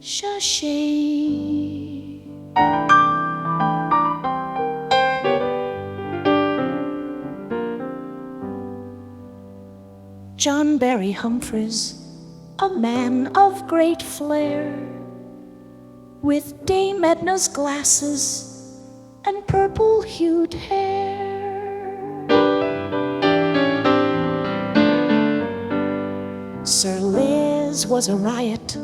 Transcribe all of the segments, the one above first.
Sachet. John Barry Humphries, a man of great flair, with Dame Edna's glasses and purple-hued hair. Sir Liz was a riot,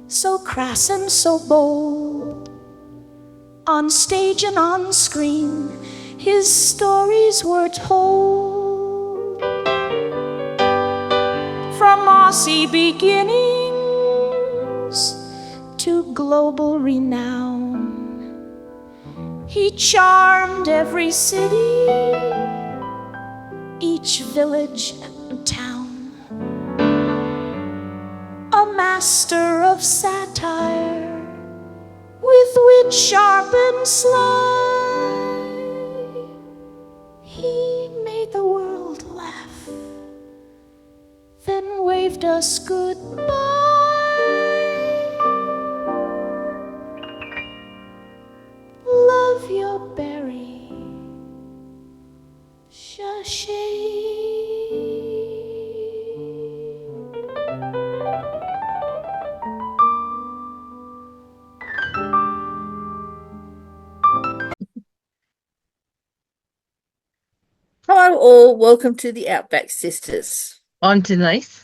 so crass and so bold. On stage and on screen, his stories were told. From mossy beginnings to global renown, he charmed every city, each village and town. A master of satire, with wit sharp and sly, he made the world laugh, then waved us goodbye. Love your berry, Sachet. Hello all, welcome to the Outback Sisters. I'm Denise.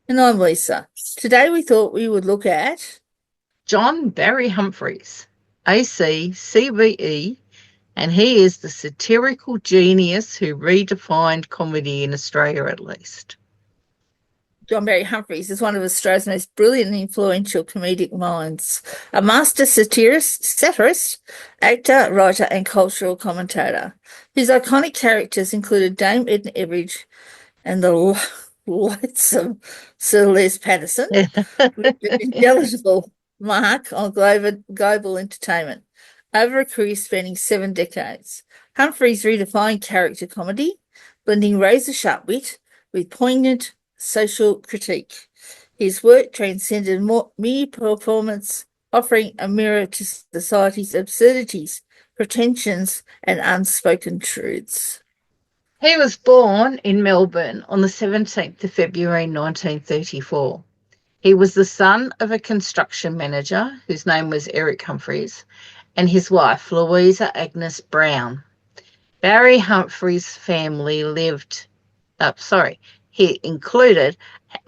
And I'm Lisa. Today we thought we would look at John Barry Humphries, AC, CBE, and he is the satirical genius who redefined comedy in Australia at least. John Barry Humphries is one of Australia's most brilliant and influential comedic minds, a master satirist, actor, writer and cultural commentator. His iconic characters included Dame Edna Everidge and the loathsome Sir Les Paterson, with an indelible mark on global entertainment. Over a career spanning 7 decades, Humphries redefined character comedy, blending razor-sharp wit with poignant social critique. His work transcended mere performance, offering a mirror to society's absurdities, pretensions, and unspoken truths. He was born in Melbourne on the 17th of February 1934. He was the son of a construction manager whose name was Eric Humphries and his wife, Louisa Agnes Brown. Barry Humphries' family he included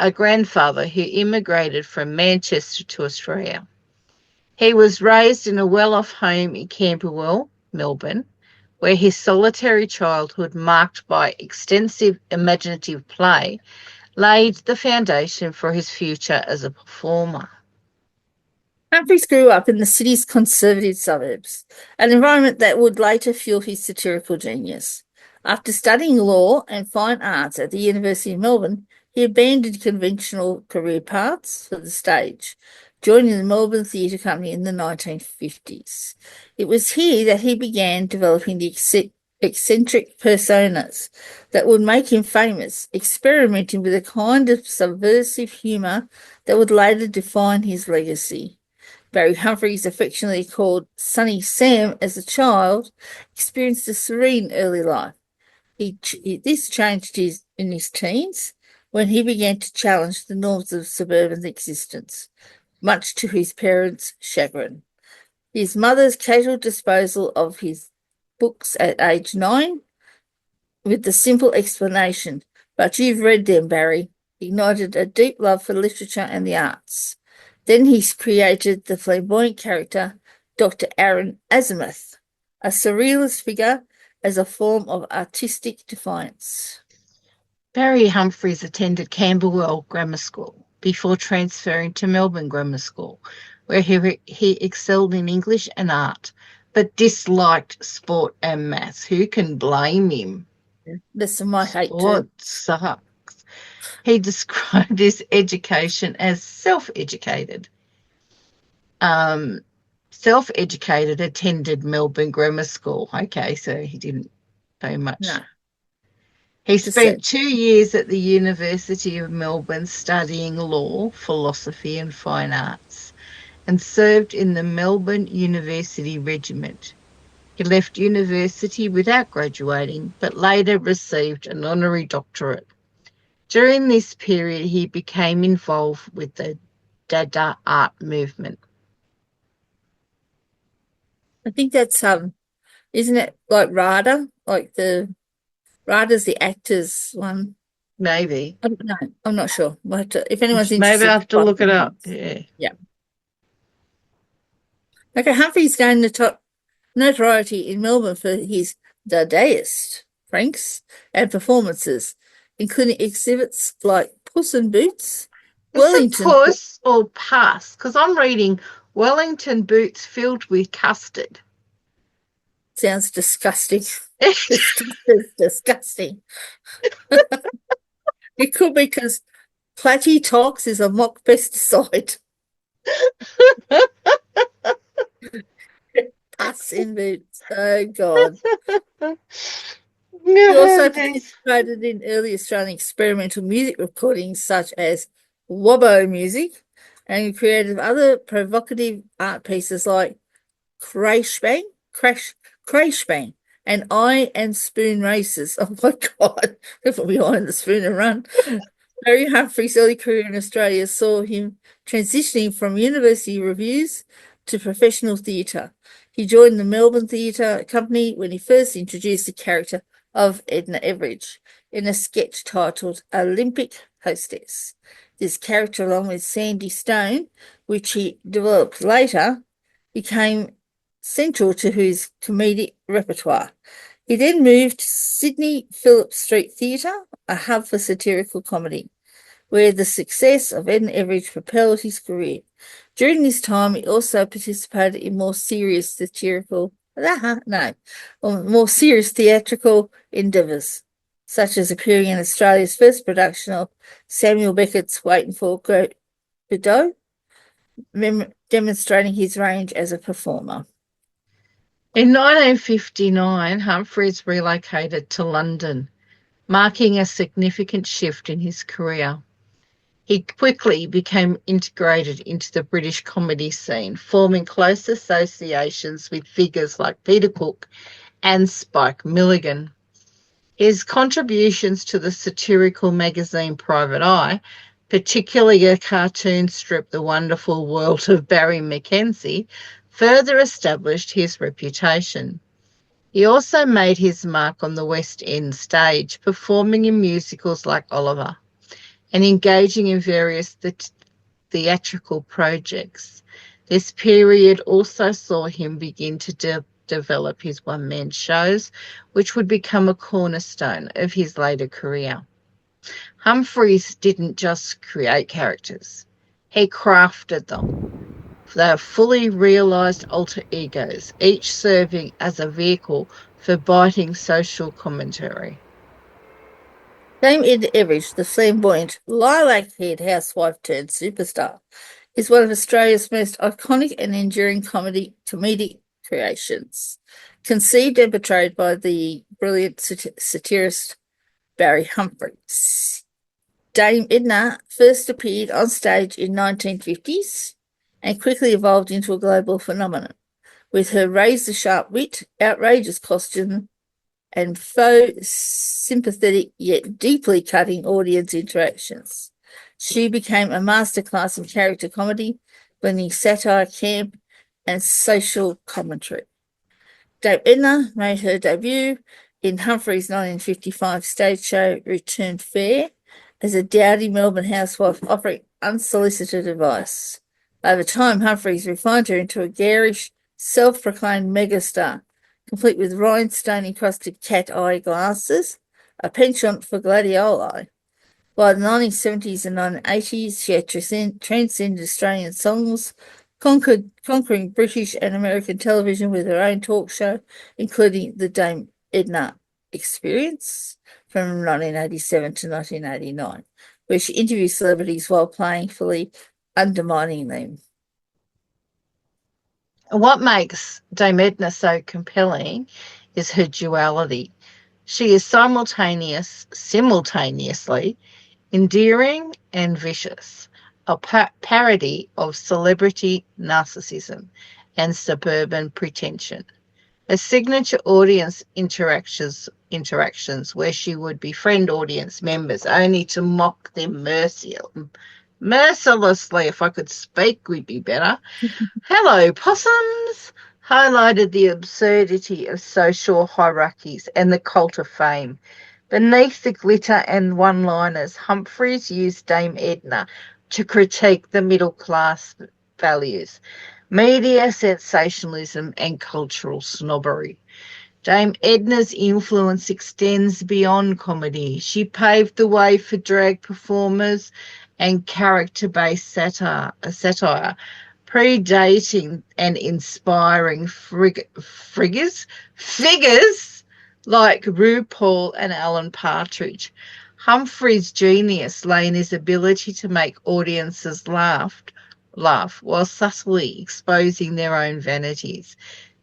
a grandfather who immigrated from Manchester to Australia. He was raised in a well-off home in Camberwell, Melbourne, where his solitary childhood, marked by extensive imaginative play, laid the foundation for his future as a performer. Humphries grew up in the city's conservative suburbs, an environment that would later fuel his satirical genius. After studying law and fine arts at the University of Melbourne, he abandoned conventional career paths for the stage, joining the Melbourne Theatre Company in the 1950s. It was here that he began developing the eccentric personas that would make him famous, experimenting with a kind of subversive humour that would later define his legacy. Barry Humphries, affectionately called Sonny Sam as a child, experienced a serene early life. This changed in his teens when he began to challenge the norms of suburban existence, much to his parents' chagrin. His mother's casual disposal of his books at age 9, with the simple explanation, "But you've read them, Barry," ignited a deep love for literature and the arts. Then he created the flamboyant character Dr. Aaron Azimuth, a surrealist figure as a form of artistic defiance. Barry Humphries attended Camberwell Grammar School before transferring to Melbourne Grammar School, where he excelled in English and art, but disliked sport and maths. Who can blame him? That's my hate too. Sport sucks. He described his education as self-educated. Self-educated, attended Melbourne Grammar School. Okay, so he didn't do much. No. He spent 2 years at the University of Melbourne studying law, philosophy and fine arts. and served in the Melbourne University Regiment. He left university without graduating, but later received an honorary doctorate. During this period, he became involved with the Dada art movement. I think that's isn't it like Rada? Like Rada's the actors one. Maybe. I don't know. I'm not sure. If anyone's Maybe interested, I have to look it up. Yeah. Yeah. Okay, Humphries gained the top notoriety in Melbourne for his Dadaist pranks and performances, including exhibits like Puss in Boots, Is it Wellington. puss or pass? Because I'm reading Wellington boots filled with custard. Sounds disgusting. It's disgusting. It could be because Platytox is a mock pesticide. Puss in Boots. Oh, God. He also participated in early Australian experimental music recordings such as Wobbo music and created other provocative art pieces like Crash Bang and Eye and Spoon Races. Oh my God, if we Eye and the Spoon and Run. Harry Humphries' early career in Australia saw him transitioning from university reviews to professional theatre. He joined the Melbourne Theatre Company when he first introduced the character of Edna Everidge in a sketch titled Olympic Hostess. This character, along with Sandy Stone, which he developed later, became central to his comedic repertoire. He then moved to Sydney Phillip Street Theatre, a hub for satirical comedy, where the success of Edna Everidge propelled his career. During this time, he also participated in more serious theatrical endeavours, such as appearing in Australia's first production of Samuel Beckett's Waiting for Godot, demonstrating his range as a performer. In 1959, Humphries relocated to London, marking a significant shift in his career. He quickly became integrated into the British comedy scene, forming close associations with figures like Peter Cook and Spike Milligan. His contributions to the satirical magazine Private Eye, particularly a cartoon strip, The Wonderful World of Barry Mackenzie, further established his reputation. He also made his mark on the West End stage, performing in musicals like Oliver and engaging in various theatrical projects. This period also saw him begin to develop his one-man shows, which would become a cornerstone of his later career. Humphries didn't just create characters, he crafted them. They are fully realised alter egos, each serving as a vehicle for biting social commentary. Dame Edna Everidge, the flamboyant, lilac-haired housewife turned superstar, is one of Australia's most iconic and enduring comedic creations, conceived and portrayed by the brilliant satirist Barry Humphries. Dame Edna first appeared on stage in 1950s and quickly evolved into a global phenomenon, with her razor-sharp wit, outrageous costume, and faux sympathetic yet deeply cutting audience interactions. She became a masterclass in character comedy, blending satire, camp, and social commentary. Dame Edna made her debut in Humphries' 1955 stage show Return Fair as a dowdy Melbourne housewife offering unsolicited advice. Over time, Humphries refined her into a garish, self-proclaimed megastar, complete with rhinestone-encrusted cat-eye glasses, a penchant for gladioli. By the 1970s and 1980s, she had transcended Australian songs, conquering British and American television with her own talk show, including the Dame Edna Experience from 1987 to 1989, where she interviewed celebrities while playfully undermining them. What makes Dame Edna so compelling is her duality. She is simultaneously endearing and vicious, parody of celebrity narcissism and suburban pretension. A signature audience interactions where she would befriend audience members only to mock them mercilessly. If I could speak, would be better. Hello, possums! Highlighted the absurdity of social hierarchies and the cult of fame. Beneath the glitter and one-liners, Humphries used Dame Edna to critique the middle class values, media sensationalism, and cultural snobbery. Dame Edna's influence extends beyond comedy. She paved the way for drag performers and character-based satire, predating and inspiring figures like RuPaul and Alan Partridge. Humphrey's genius lay in his ability to make audiences laugh while subtly exposing their own vanities.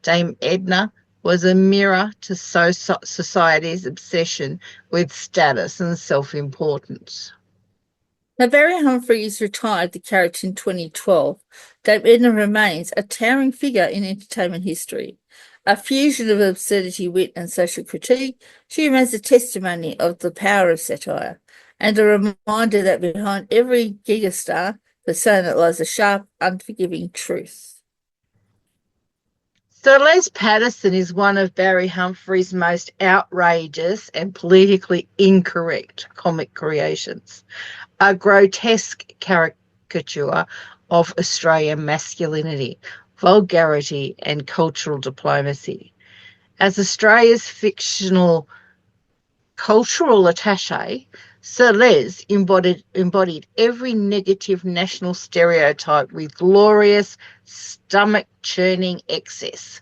Dame Edna was a mirror to society's obsession with status and self-importance. Now, Barry Humphries retired the character in 2012. Dame Edna remains a towering figure in entertainment history. A fusion of absurdity, wit, and social critique, she remains a testimony of the power of satire and a reminder that behind every gigastar persona lies a sharp, unforgiving truth. So Les Paterson is one of Barry Humphries' most outrageous and politically incorrect comic creations. A grotesque caricature of Australian masculinity, vulgarity, and cultural diplomacy. As Australia's fictional cultural attaché, Sir Les embodied every negative national stereotype with glorious, stomach-churning excess.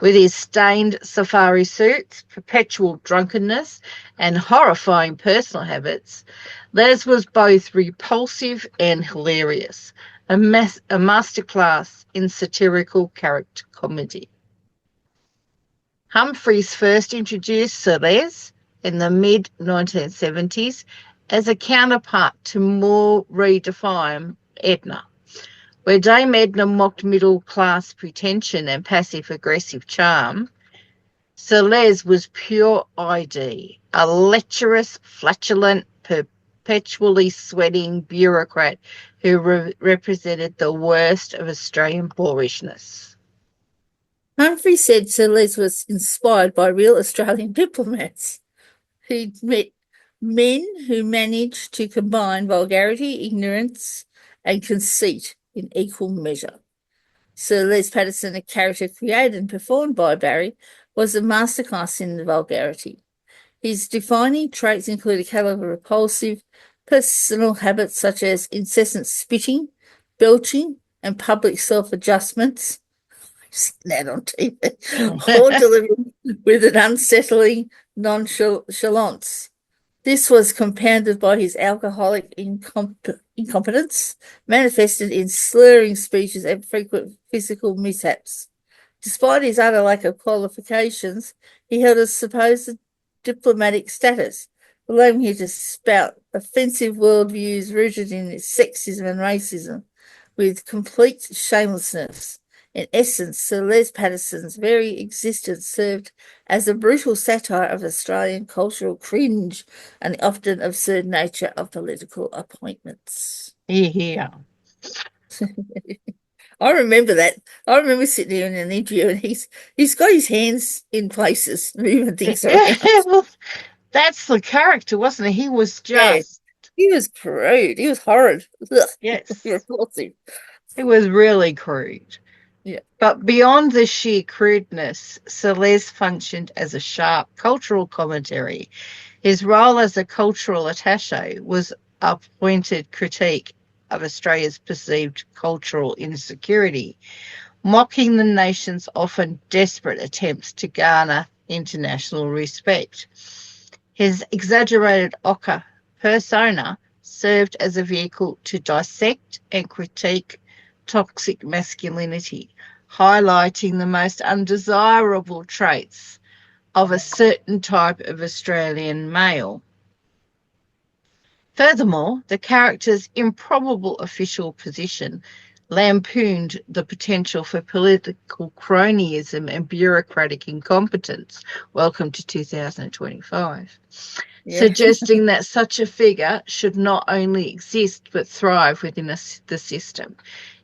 With his stained safari suits, perpetual drunkenness, and horrifying personal habits, Les was both repulsive and hilarious, a masterclass in satirical character comedy. Humphries first introduced Sir Les in the mid-1970s as a counterpart to more redefined Edna, where Dame Edna mocked middle-class pretension and passive-aggressive charm. Sir Les was pure ID, a lecherous, flatulent, perpetually sweating bureaucrat who represented the worst of Australian boorishness. Humphrey said Sir Les was inspired by real Australian diplomats. He'd met men who managed to combine vulgarity, ignorance, and conceit in equal measure. Sir Les Paterson, a character created and performed by Barry, was a masterclass in the vulgarity. His defining traits include a caliber of repulsive personal habits such as incessant spitting, belching, and public self-adjustments. I've seen that on TV. All delivered with an unsettling nonchalance. This was compounded by his alcoholic incompetence, manifested in slurring speeches and frequent physical mishaps. Despite his utter lack of qualifications, he held a supposed diplomatic status, allowing him to spout offensive worldviews rooted in sexism and racism with complete shamelessness. In essence, Sir Les Paterson's very existence served as a brutal satire of Australian cultural cringe and the often absurd nature of political appointments. Yeah. I remember that. I remember sitting there in an interview and he's got his hands in places, moving things around. Well, that's the character, wasn't it? He was just... He was crude. He was horrid. Ugh. Yes. Repulsive. It was really crude. Yeah. But beyond the sheer crudeness, Sir Les functioned as a sharp cultural commentary. His role as a cultural attaché was a pointed critique of Australia's perceived cultural insecurity, mocking the nation's often desperate attempts to garner international respect. His exaggerated ochre persona served as a vehicle to dissect and critique toxic masculinity, highlighting the most undesirable traits of a certain type of Australian male. Furthermore, the character's improbable official position lampooned the potential for political cronyism and bureaucratic incompetence. Welcome to 2025. Yeah. Suggesting that such a figure should not only exist but thrive within the system.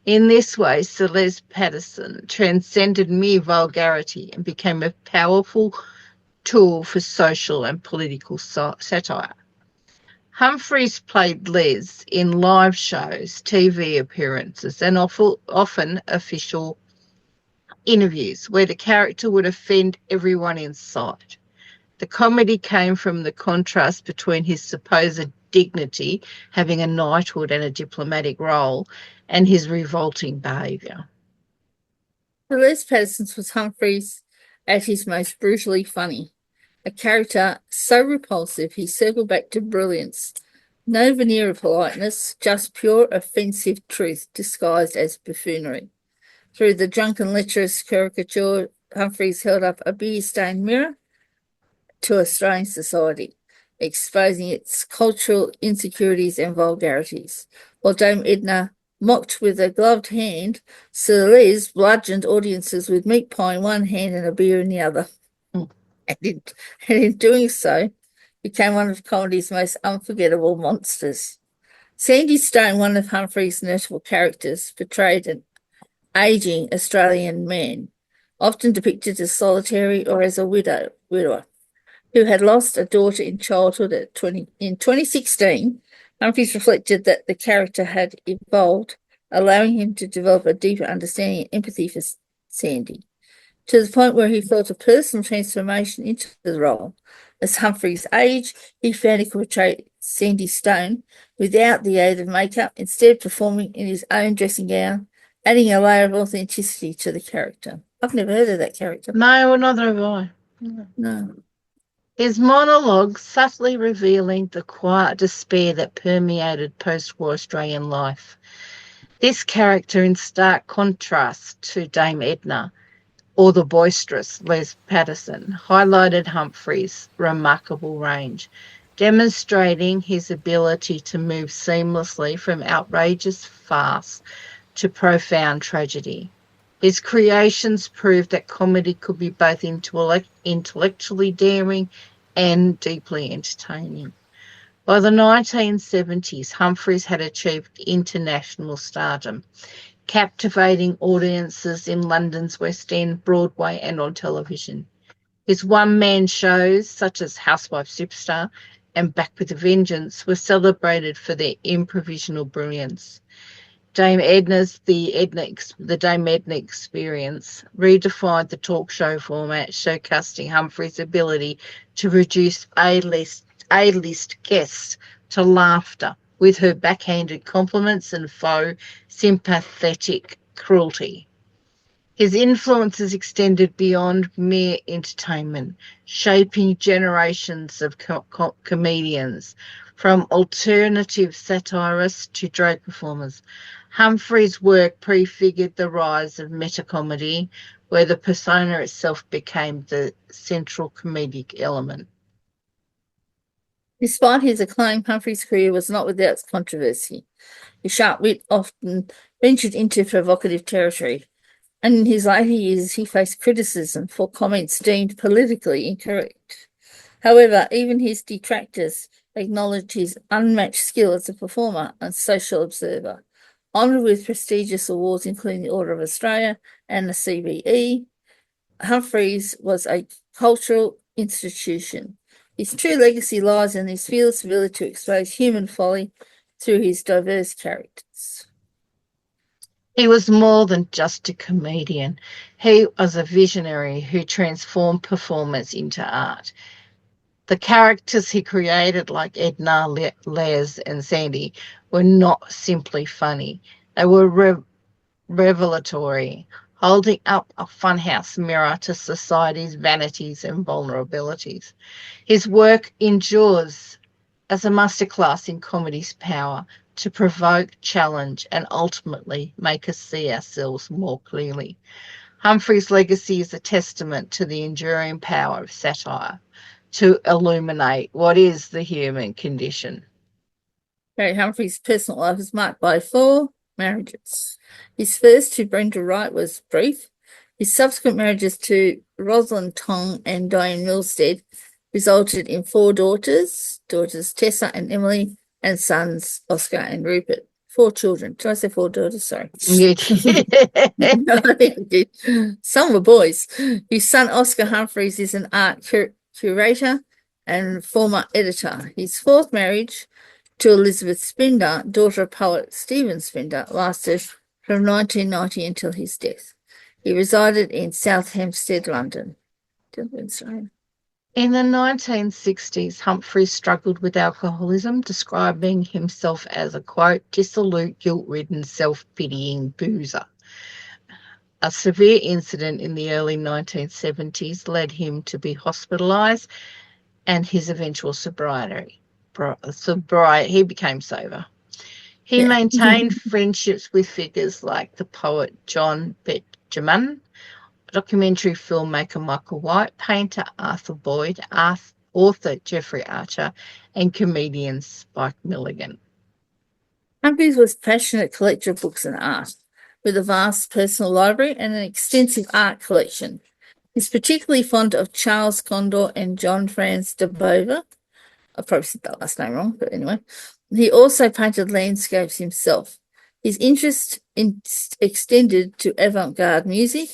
In this way, Celeste Paterson transcended mere vulgarity and became a powerful tool for social and political satire. Humphries played Les in live shows, TV appearances, and often official interviews where the character would offend everyone in sight. The comedy came from the contrast between his supposed dignity, having a knighthood and a diplomatic role, and his revolting behaviour. Les Paterson was Humphries at his most brutally funny. A character so repulsive he circled back to brilliance. No veneer of politeness, just pure offensive truth disguised as buffoonery. Through the drunken lecherous caricature, Humphries held up a beer-stained mirror to Australian society, exposing its cultural insecurities and vulgarities. While Dame Edna mocked with a gloved hand, Sir Les bludgeoned audiences with meat pie in one hand and a beer in the other. Mm. And in doing so, became one of comedy's most unforgettable monsters. Sandy Stone, one of Humphries' notable characters, portrayed an ageing Australian man, often depicted as solitary or as a widower, who had lost a daughter in childhood in 2016. Humphries reflected that the character had evolved, allowing him to develop a deeper understanding and empathy for Sandy, to the point where he felt a personal transformation into the role. As Humphries aged, he found he could portray Sandy Stone without the aid of makeup, instead performing in his own dressing gown, adding a layer of authenticity to the character. I've never heard of that character. No, well, neither have I. No. His monologue subtly revealing the quiet despair that permeated post-war Australian life. This character, in stark contrast to Dame Edna, or the boisterous Les Paterson, highlighted Humphries' remarkable range, demonstrating his ability to move seamlessly from outrageous farce to profound tragedy. His creations proved that comedy could be both intellectually daring and deeply entertaining. By the 1970s, Humphries had achieved international stardom, captivating audiences in London's West End, Broadway, and on television. His one-man shows, such as Housewife Superstar and Back with a Vengeance, were celebrated for their improvisational brilliance. The Dame Edna Experience redefined the talk show format, showcasing Humphrey's ability to reduce A-list guests to laughter with her backhanded compliments and faux sympathetic cruelty. His influences extended beyond mere entertainment, shaping generations of comedians, from alternative satirists to drag performers. Humphries' work prefigured the rise of metacomedy, where the persona itself became the central comedic element. Despite his acclaim, Humphries' career was not without controversy. His sharp wit often ventured into provocative territory, and in his later years he faced criticism for comments deemed politically incorrect. However, even his detractors acknowledged his unmatched skill as a performer and social observer. Honoured with prestigious awards including the Order of Australia and the CBE, Humphries was a cultural institution. His true legacy lies in his fearless ability to expose human folly through his diverse characters. He was more than just a comedian. He was a visionary who transformed performance into art. The characters he created, like Edna, Les, and Sandy, were not simply funny. They were revelatory, holding up a funhouse mirror to society's vanities and vulnerabilities. His work endures as a masterclass in comedy's power to provoke, challenge, and ultimately make us see ourselves more clearly. Humphrey's legacy is a testament to the enduring power of satire to illuminate what is the human condition. Harry Humphries' personal life was marked by 4 marriages. His first to Brenda Wright was brief. His subsequent marriages to Rosalind Tong and Diane Milstead resulted in 4 daughters Tessa and Emily, and sons Oscar and Rupert. 4 children. Did I say 4 daughters? Sorry. You did. No, I think I did. Some were boys. His son Oscar Humphries is an art curator and former editor. His 4th marriage to Elizabeth Spinder, daughter of poet Stephen Spinder, lasted from 1990 until his death. He resided in South Hampstead, London. In the 1960s, Humphries struggled with alcoholism, describing himself as a, quote, dissolute, guilt-ridden, self-pitying boozer. A severe incident in the early 1970s led him to be hospitalised and his eventual sobriety. He became sober. He maintained friendships with figures like the poet John Betjeman, documentary filmmaker Michael White, painter Arthur Boyd, author Jeffrey Archer, and comedian Spike Milligan. Humphries was a passionate collector of books and art, with a vast personal library and an extensive art collection. He's particularly fond of Charles Condor and John Franz de Bover. I probably said that last name wrong, but anyway. He also painted landscapes himself. His interest extended to avant-garde music,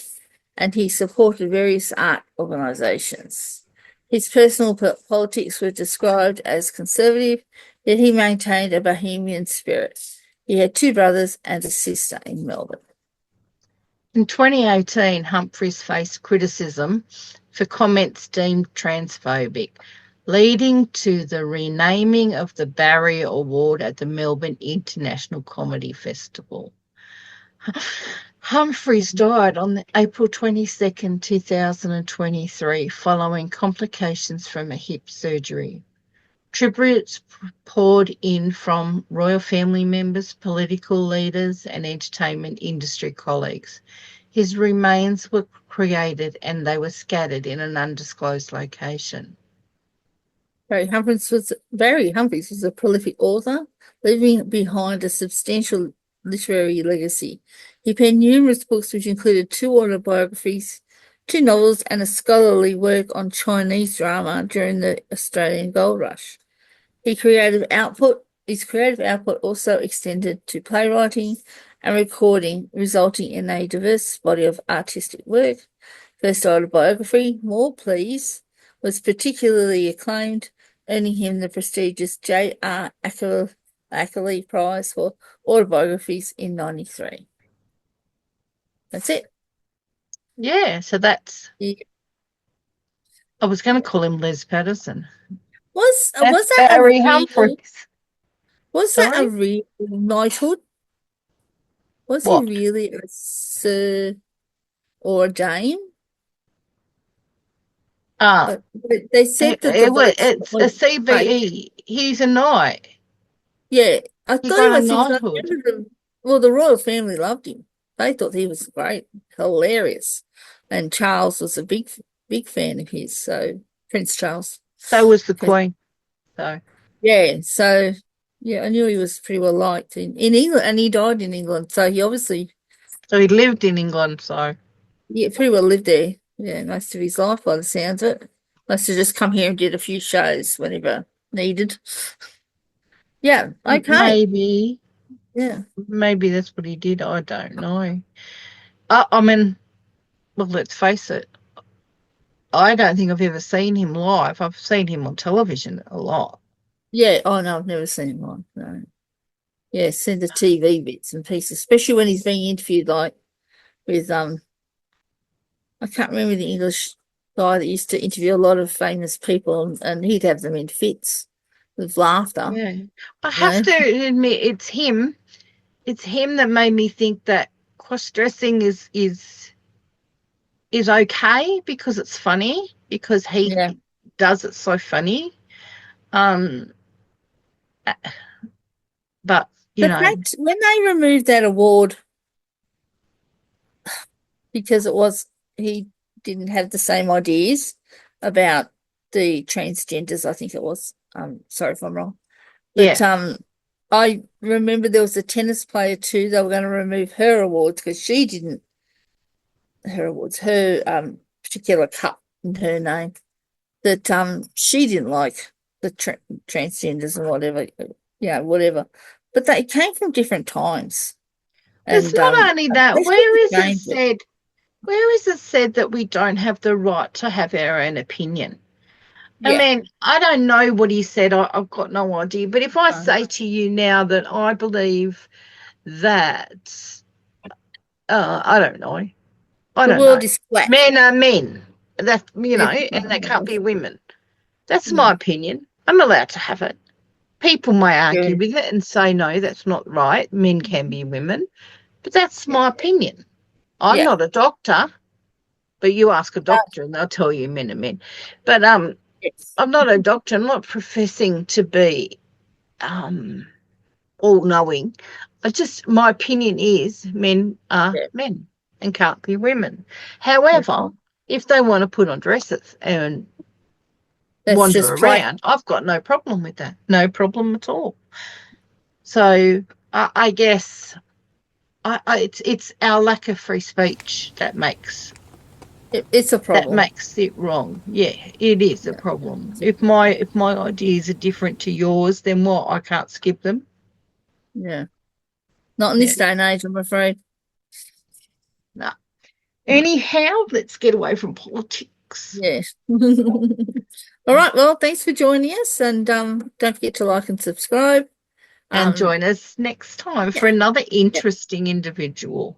and he supported various art organisations. His personal politics were described as conservative, yet he maintained a bohemian spirit. He had 2 brothers and a sister in Melbourne. In 2018, Humphries faced criticism for comments deemed transphobic, leading to the renaming of the Barrier Award at the Melbourne International Comedy Festival. Humphries died on April 22nd, 2023, following complications from a hip surgery. Tributes poured in from royal family members, political leaders, and entertainment industry colleagues. His remains were created and they were scattered in an undisclosed location. Barry Humphries was a prolific author, leaving behind a substantial literary legacy. He penned numerous books, which included 2 autobiographies, 2 novels, and a scholarly work on Chinese drama during the Australian Gold Rush. His creative output also extended to playwriting and recording, resulting in a diverse body of artistic work. First autobiography, More Please, was particularly acclaimed, earning him the prestigious J.R. Ackley Prize for Autobiographies in 1993. That's it. Yeah, so that's... Yeah. I was going to call him Les Paterson. Was That's that Barry Humphries. Was that a real knighthood? Was What? he really a sir or a dame? They said that it's a CBE. He's a knight. Yeah, I He thought got a he was. knighthood. Well, the royal family loved him. They thought he was great, hilarious, and Charles was a big fan of his. So Prince Charles. So was the Queen. So yeah, I knew he was pretty well liked in England, and he died in England. So he obviously he lived in England. So pretty well lived there. Yeah, most of his life, by the sounds of it. Must have just come here and did a few shows whenever needed. Yeah, okay. Maybe. Yeah. Maybe that's what he did. I don't know. I mean, well, let's face it. I don't think I've ever seen him live. I've seen him on television a lot. Yeah. Oh, no, I've never seen him live. No. Yeah, seen the TV bits and pieces, especially when he's being interviewed, like with I can't remember the English guy that used to interview a lot of famous people, and he'd have them in fits with laughter. Yeah, I have to admit, it's him. It's him that made me think that cross-dressing is okay because it's funny, because he does it so funny. But you know, fact, when they removed that award because he didn't have the same ideas about the transgenders, I think it was. Sorry if I'm wrong, but I remember there was a tennis player too. They were going to remove her awards because she didn't, her particular cup in her name, that she didn't like the transgenders and whatever, whatever. But they came from different times. It's And not only that. they should change it. Where is it said that we don't have the right to have our own opinion? I Yeah. mean, I don't know what he said. I've got no idea. But if I No. say to you now that I believe that, I don't know. I The don't know. world is flat. Men are men. That Yeah. and they can't be women. That's my opinion. I'm allowed to have it. People may argue with it and say no, that's not right. Men can be women, but that's my opinion. I'm Yeah. not a doctor, but you ask a doctor and they'll tell you men are men. But Yes. I'm not a doctor. I'm not professing to be all knowing. My opinion is men are Yeah. men and can't be women. However, if they want to put on dresses and That's wander just plain. around, I've got no problem with that. No problem at all. So I guess it's our lack of free speech that makes It's a problem. it wrong. Yeah, it is a problem. If my ideas are different to yours, then what? I can't skip them. Yeah. Not in this day and age, I'm afraid. No. Anyhow, let's get away from politics. Yes. All right. Well, thanks for joining us, and don't forget to like and subscribe. And join us next time for another interesting individual.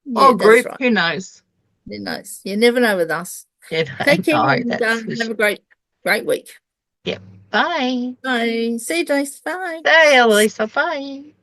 Yeah, Or that's group, right. who knows? Who knows? You never know with us. Yeah, Take care no, and that's for have sure. a great week. Yep. Bye. Bye. See you, Jace. Bye. Bye, Elisa. Bye.